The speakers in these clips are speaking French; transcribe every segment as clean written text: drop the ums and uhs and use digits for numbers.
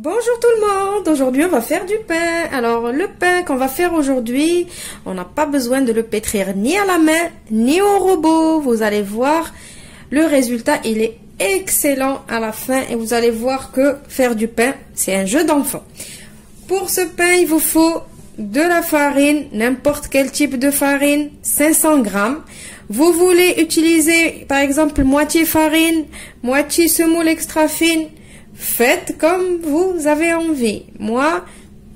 Bonjour tout le monde, aujourd'hui on va faire du pain. Alors le pain qu'on va faire aujourd'hui, on n'a pas besoin de le pétrir ni à la main ni au robot. Vous allez voir, le résultat il est excellent à la fin et vous allez voir que faire du pain c'est un jeu d'enfant. Pour ce pain il vous faut de la farine, n'importe quel type de farine, 500 grammes. Vous voulez utiliser par exemple moitié farine, moitié semoule extra fine. Faites comme vous avez envie. Moi,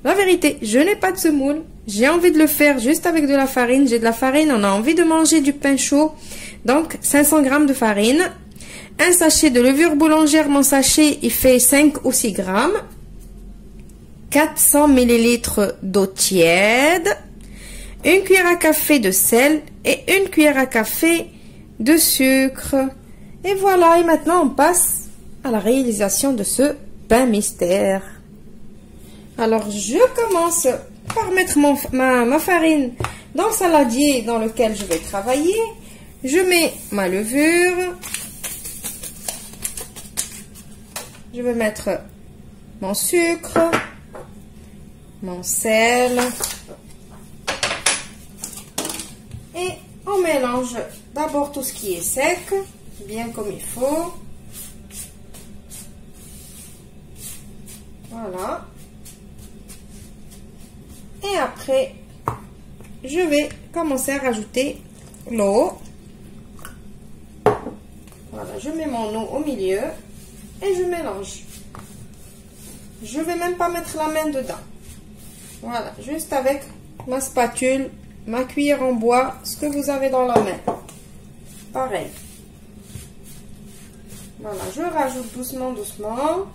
la vérité, je n'ai pas de semoule. J'ai envie de le faire juste avec de la farine. J'ai de la farine, on a envie de manger du pain chaud. Donc, 500 grammes de farine. Un sachet de levure boulangère, mon sachet, il fait 5 ou 6 grammes. 400 ml d'eau tiède. Une cuillère à café de sel et une cuillère à café de sucre. Et voilà, et maintenant on passe à la réalisation de ce pain mystère. Alors je commence par mettre ma farine dans le saladier dans lequel je vais travailler. Je mets ma levure. Je vais mettre mon sucre, mon sel. Et on mélange d'abord tout ce qui est sec, bien comme il faut. Voilà. Et après, je vais commencer à rajouter l'eau. Voilà, je mets mon eau au milieu et je mélange. Je vais même pas mettre la main dedans. Voilà, juste avec ma spatule, ma cuillère en bois, ce que vous avez dans la main. Pareil. Voilà, je rajoute doucement, doucement.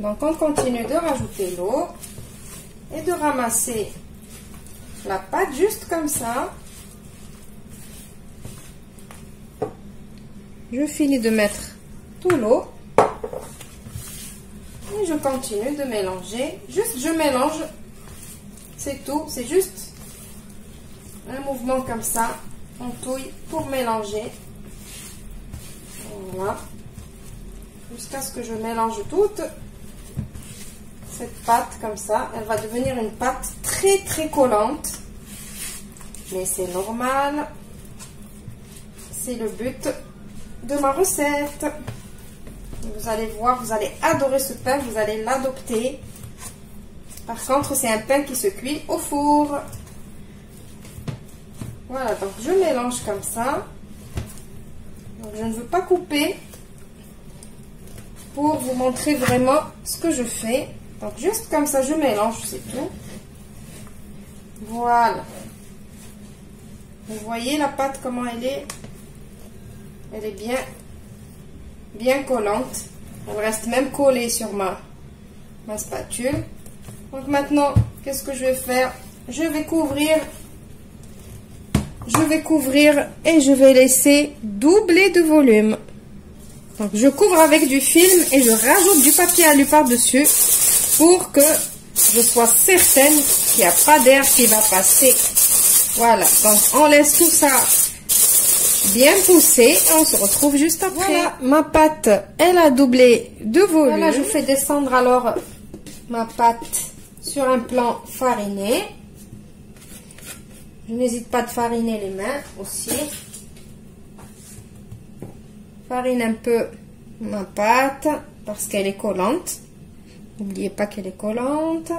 Donc on continue de rajouter l'eau et de ramasser la pâte juste comme ça. Je finis de mettre tout l'eau et je continue de mélanger. Juste je mélange, c'est tout, c'est juste un mouvement comme ça, on touille pour mélanger. Voilà, jusqu'à ce que je mélange toute cette pâte comme ça. Elle va devenir une pâte très très collante, mais c'est normal, c'est le but de ma recette. Vous allez voir, vous allez adorer ce pain, vous allez l'adopter. Par contre, c'est un pain qui se cuit au four. Voilà, donc je mélange comme ça. Donc, je ne veux pas couper pour vous montrer vraiment ce que je fais. Donc juste comme ça, je mélange, c'est tout. Voilà. Vous voyez la pâte comment elle est? Elle est bien collante. Elle reste même collée sur ma spatule. Donc maintenant, qu'est-ce que je vais faire? Je vais couvrir et je vais laisser doubler de volume. Donc je couvre avec du film et je rajoute du papier alu par-dessus pour que je sois certaine qu'il n'y a pas d'air qui va passer. Voilà, donc on laisse tout ça bien pousser et on se retrouve juste après. Voilà, ma pâte, elle a doublé de volume. Voilà, je fais descendre alors ma pâte sur un plan fariné. Je n'hésite pas de fariner les mains aussi. Farine un peu ma pâte parce qu'elle est collante. N'oubliez pas qu'elle est collante.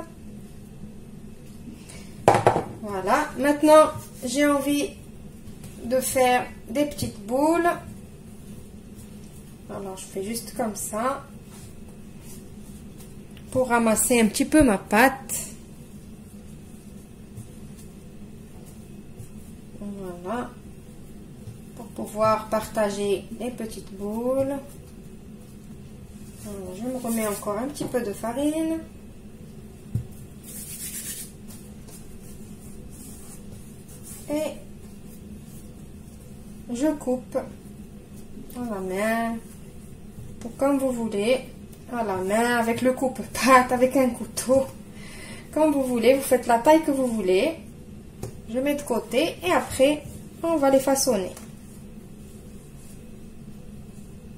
Voilà. Maintenant, j'ai envie de faire des petites boules. Alors, je fais juste comme ça pour ramasser un petit peu ma pâte. Voilà. Pour pouvoir partager les petites boules. Alors, je me remets encore un petit peu de farine. Et je coupe à la main, ou comme vous voulez, à la main, avec le coupe-pâte, avec un couteau. Comme vous voulez, vous faites la taille que vous voulez. Je mets de côté et après, On va les façonner.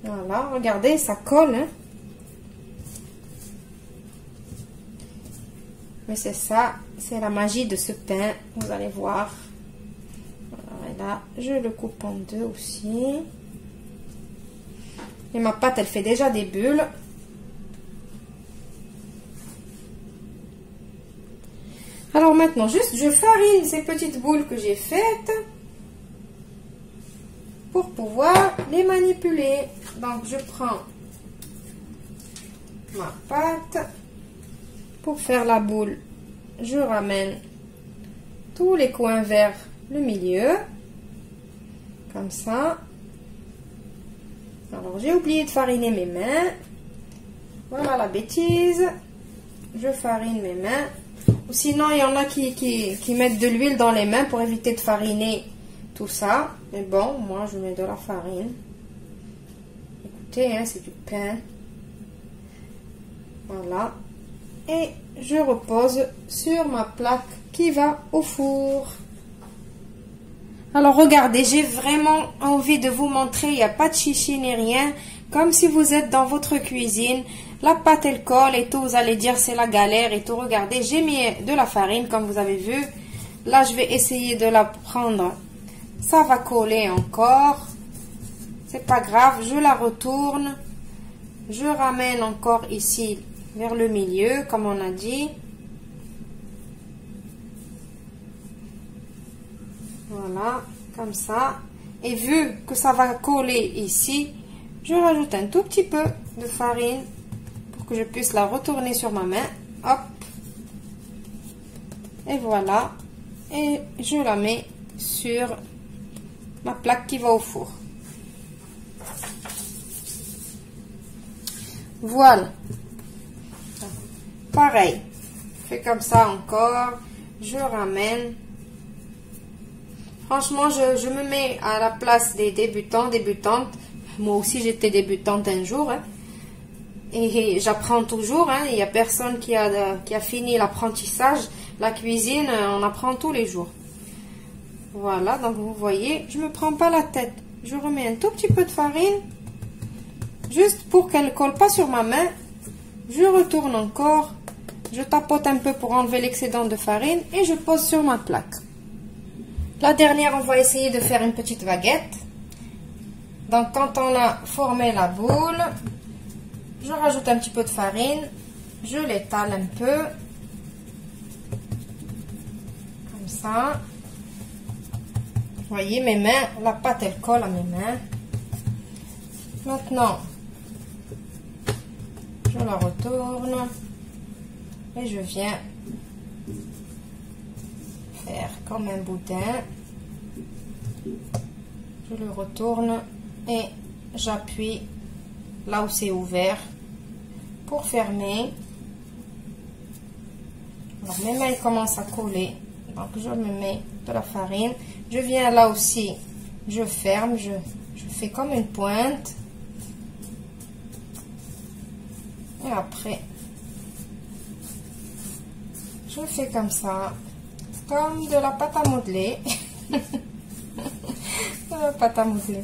Voilà, regardez, ça colle, hein. Mais c'est ça, c'est la magie de ce pain, vous allez voir. Voilà, et là, je le coupe en deux aussi. Et ma pâte, elle fait déjà des bulles. Alors maintenant, juste, je farine ces petites boules que j'ai faites pour pouvoir les manipuler. Donc, je prends ma pâte. Pour faire la boule, je ramène tous les coins vers le milieu, comme ça. Alors, j'ai oublié de fariner mes mains. Voilà la bêtise. Je farine mes mains. Ou sinon, il y en a qui mettent de l'huile dans les mains pour éviter de fariner tout ça. Mais bon, moi, je mets de la farine. Écoutez, hein, c'est du pain. Voilà. Et je repose sur ma plaque qui va au four. Alors regardez, j'ai vraiment envie de vous montrer, il n'y a pas de chichi ni rien, comme si vous êtes dans votre cuisine, la pâte elle colle et tout, vous allez dire c'est la galère et tout. Regardez, j'ai mis de la farine comme vous avez vu, là je vais essayer de la prendre, ça va coller encore, c'est pas grave, je la retourne, je ramène encore ici vers le milieu, comme on a dit. Voilà, comme ça. Et vu que ça va coller ici, je rajoute un tout petit peu de farine pour que je puisse la retourner sur ma main. Hop. Et voilà. Et je la mets sur ma plaque qui va au four. Voilà. Pareil, je fais comme ça encore, je ramène. Franchement, je me mets à la place des débutants, débutantes. Moi aussi, j'étais débutante un jour. Hein. Et j'apprends toujours. Hein. Il n'y a personne qui a fini l'apprentissage. La cuisine, on apprend tous les jours. Voilà, donc vous voyez, je ne me prends pas la tête. Je remets un tout petit peu de farine, juste pour qu'elle ne colle pas sur ma main. Je retourne encore. Je tapote un peu pour enlever l'excédent de farine et je pose sur ma plaque. La dernière, on va essayer de faire une petite baguette. Donc, quand on a formé la boule, je rajoute un petit peu de farine, je l'étale un peu, comme ça. Vous voyez, mes mains, la pâte, elle colle à mes mains. Maintenant, je la retourne. Et je viens faire comme un boudin. Je le retourne et j'appuie là où c'est ouvert pour fermer. Alors mes mains commencent à coller. Donc je me mets de la farine. Je viens là aussi, je ferme, je fais comme une pointe. Et après, je fais comme ça, comme de la pâte à modeler. De la pâte à modeler.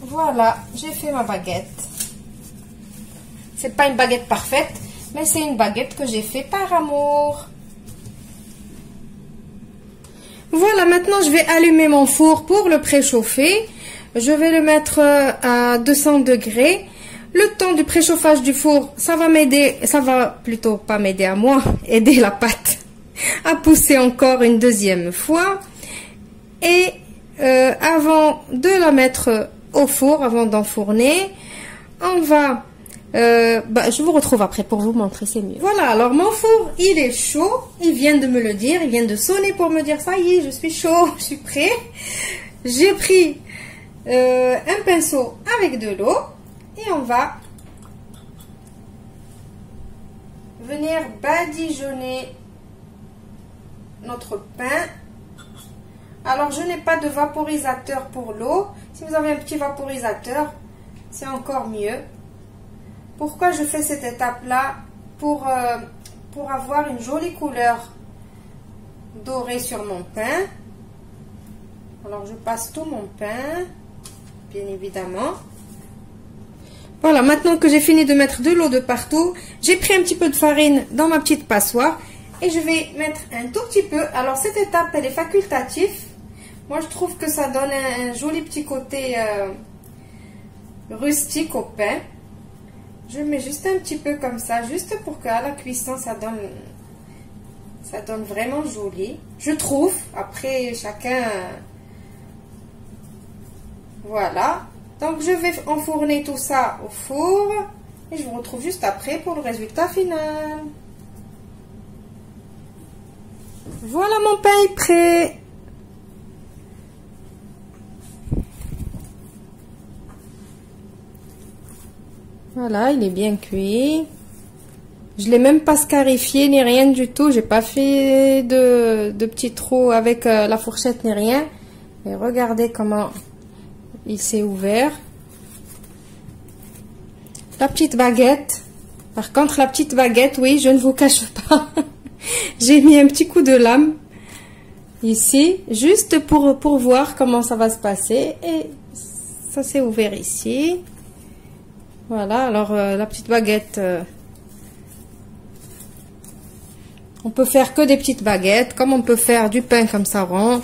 Voilà, j'ai fait ma baguette. C'est pas une baguette parfaite, mais c'est une baguette que j'ai fait par amour. Voilà, maintenant je vais allumer mon four pour le préchauffer. Je vais le mettre à 200 degrés. Le temps du préchauffage du four, ça va m'aider, ça va plutôt pas m'aider à moi, aider la pâte à pousser encore une deuxième fois. Et avant de la mettre au four, avant d'enfourner, on va... je vous retrouve après pour vous montrer, c'est mieux. Voilà, alors mon four, il est chaud, il vient de me le dire, il vient de sonner pour me dire, ça y est, je suis chaud, je suis prêt. J'ai pris un pinceau avec de l'eau. Et on va venir badigeonner notre pain. Alors, je n'ai pas de vaporisateur pour l'eau. Si vous avez un petit vaporisateur, c'est encore mieux. Pourquoi je fais cette étape-là? Pour avoir une jolie couleur dorée sur mon pain. Alors je passe tout mon pain, bien évidemment. Voilà, maintenant que j'ai fini de mettre de l'eau de partout, j'ai pris un petit peu de farine dans ma petite passoire et je vais mettre un tout petit peu. Alors cette étape, elle est facultative. Moi, je trouve que ça donne un joli petit côté rustique au pain. Je mets juste un petit peu comme ça, juste pour qu'à la cuisson, ça donne vraiment joli. Je trouve. Après, chacun... Voilà. Donc, je vais enfourner tout ça au four. Et je vous retrouve juste après pour le résultat final. Voilà, mon pain est prêt. Voilà, il est bien cuit. Je l'ai même pas scarifié ni rien du tout. J'ai pas fait de petits trous avec la fourchette ni rien. Et regardez comment il s'est ouvert. La petite baguette. Par contre, la petite baguette, oui, je ne vous cache pas. J'ai mis un petit coup de lame ici, juste pour voir comment ça va se passer. Et ça s'est ouvert ici. Voilà, alors la petite baguette, on peut faire que des petites baguettes, comme on peut faire du pain comme ça rond.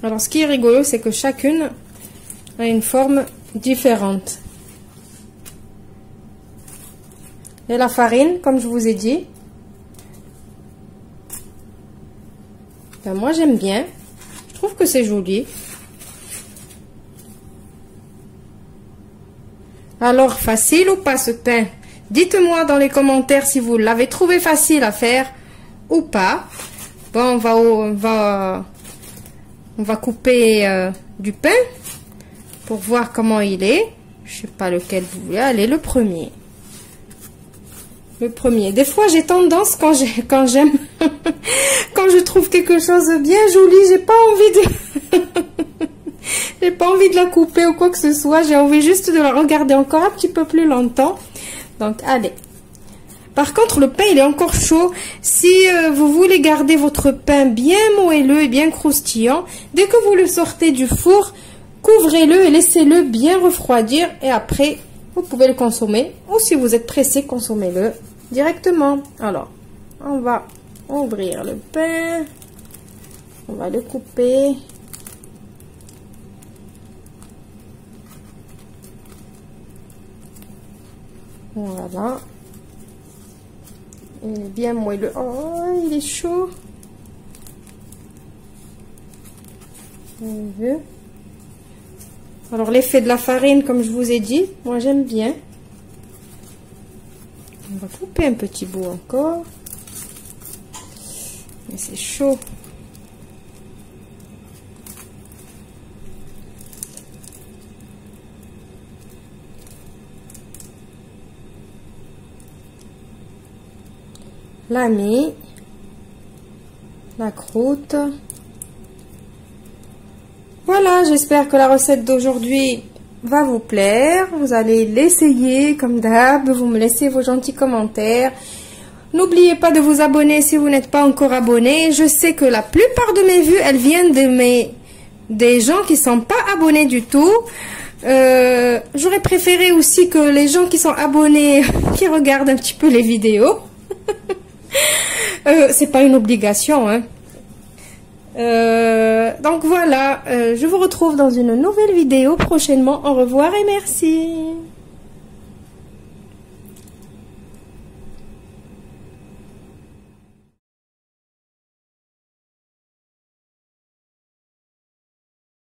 Alors ce qui est rigolo, c'est que chacune a une forme différente. Et la farine, comme je vous ai dit, ben moi j'aime bien, je trouve que c'est joli. Alors, facile ou pas ce pain? Dites-moi dans les commentaires si vous l'avez trouvé facile à faire ou pas. Bon, on va couper du pain pour voir comment il est. Je sais pas lequel vous voulez. Allez, le premier. Le premier. Des fois, j'ai tendance quand j'aime, quand je trouve quelque chose bien joli, j'ai pas envie de... J'ai pas envie de la couper ou quoi que ce soit. J'ai envie juste de la regarder encore un petit peu plus longtemps. Donc, allez. Par contre, le pain, il est encore chaud. Si vous voulez garder votre pain bien moelleux et bien croustillant, dès que vous le sortez du four, couvrez-le et laissez-le bien refroidir. Et après, vous pouvez le consommer. Ou si vous êtes pressé, consommez-le directement. Alors, on va ouvrir le pain. On va le couper. Voilà. Il est bien moelleux. Oh, il est chaud. Alors, l'effet de la farine, comme je vous ai dit, moi j'aime bien. On va couper un petit bout encore. Mais c'est chaud. La mie, la croûte. Voilà, j'espère que la recette d'aujourd'hui va vous plaire. Vous allez l'essayer comme d'hab, vous me laissez vos gentils commentaires. N'oubliez pas de vous abonner si vous n'êtes pas encore abonné. Je sais que la plupart de mes vues, elles viennent des gens qui ne sont pas abonnés du tout. J'aurais préféré aussi que les gens qui sont abonnés, qui regardent un petit peu les vidéos. C'est pas une obligation, hein. Donc voilà, je vous retrouve dans une nouvelle vidéo prochainement. Au revoir et merci.